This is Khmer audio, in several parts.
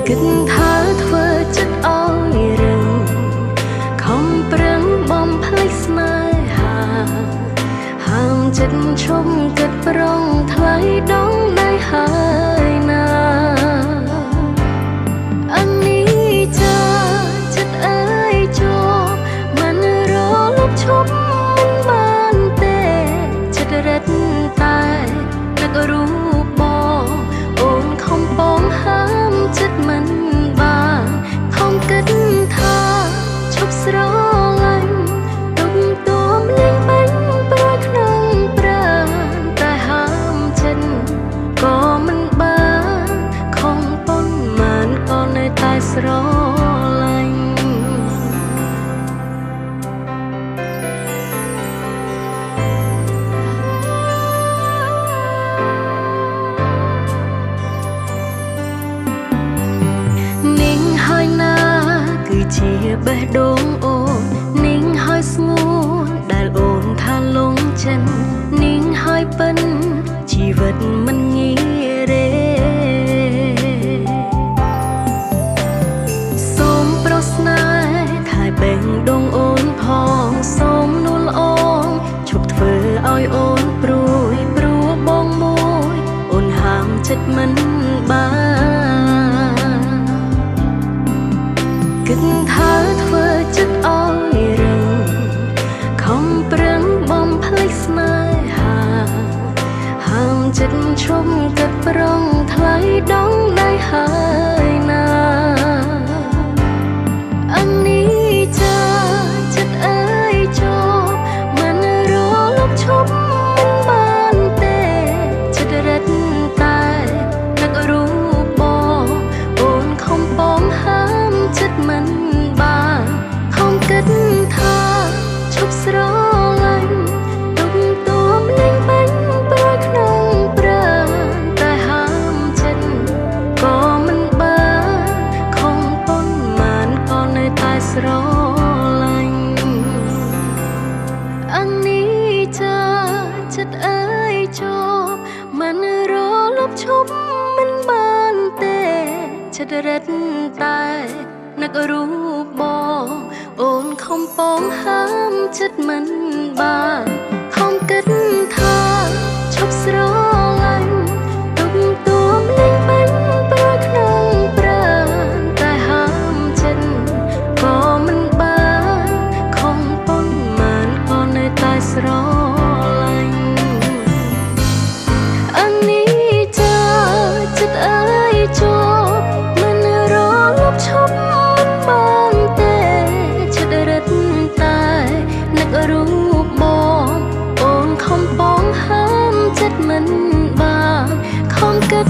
គិតថាធ្វើចិត្តឲ្យរឹងខំប្រឹងបំភ្លេចស្នេហាហាមចិត្តឈប់គិតប្រងថ្លៃដងដៃហើយណាអនីចាចិត្តអើយជាប់មិនរលប់ឈប់មិនបានទេចិត្តរឹតតែនឹករូបបងអូនខំបងហាមចិត្តមិនបានខំគិតថាឈប់ស្រឡាញ់ទុកទួលលេងបាញ់ប្រយក្នុងប្រាណតែហាមចិត្តក៏មិនបានខំប៉ុន្មានក៏នៅតែស្រឡាញ់ជាបេះដូងអូននាងហើយស្ងួនដែលអូនថាលងចិត្តនាងហើយពិនជីវិតមិនងាយរេសូមប្រស្នេហ៍ថែបេះដូងអូនផងសូមនួលអូនឈប់ធ្វើឲ្យអូនព្រួយព្រោះបងមួយអូនហាមចិត្តមិនបានគិតថាធ្វើចិត្តឲ្យរឹងខំប្រឹងបំភ្លេចស្នេហាហាមចិត្តឈប់គិតប្រងថ្លៃដងដៃហើយណាអនីចាចិត្តអើយជាប់មិនរលប់ឈប់មិនបានទេចិត្តរឹតតែនឹករូបបងអូនខំបងហាមចិត្តមិនបានខំគិតថាឈប់ស្រឡាញ់ទុកទួលលេងបាញ់ប្រយក្នុងប្រាណតែហាមចិត្តក៏មិនបានខំប៉ុន្មានក៏នៅតែស្រឡាញ់អនីចាចិត្តអើយជាប់មិនរលប់ឈប់មិនបានទេចិត្តរឹតតែនឹករូបបងអូនខំបងហាមចិត្តមិនបានខំគិតថាឈប់ស្រឡាញ់ទុកទួលលេងបាញ់ប្រយក្នុងប្រាណតែហាមចិត្តក៏មិនបានខំប៉ុន្មានក៏នៅតែស្រឡាញ់អនីចាចិត្តអើយជាប់មិនរលប់ឈប់បានទេចិត្តរឹតតែនឹករូបបងអូនខំបងហាមចិត្តមិនបានខំគិត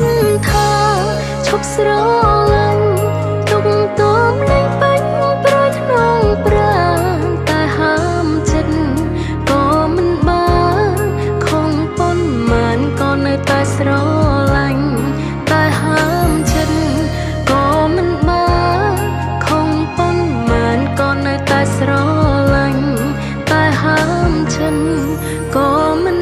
ថាឈប់ស្រឡាញ់ទុកទួលលេងបាញ់ប្រយក្នុងប្រាណតែហាមចិត្តក៏មិនបានខំប៉ុន្មានក៏នៅតែស្រឡាញ់តែហាមចិត្តក៏មិនបានខំប៉ុន្មានក៏នៅតែស្រឡាញ់តែហាមចិត្តក៏មិន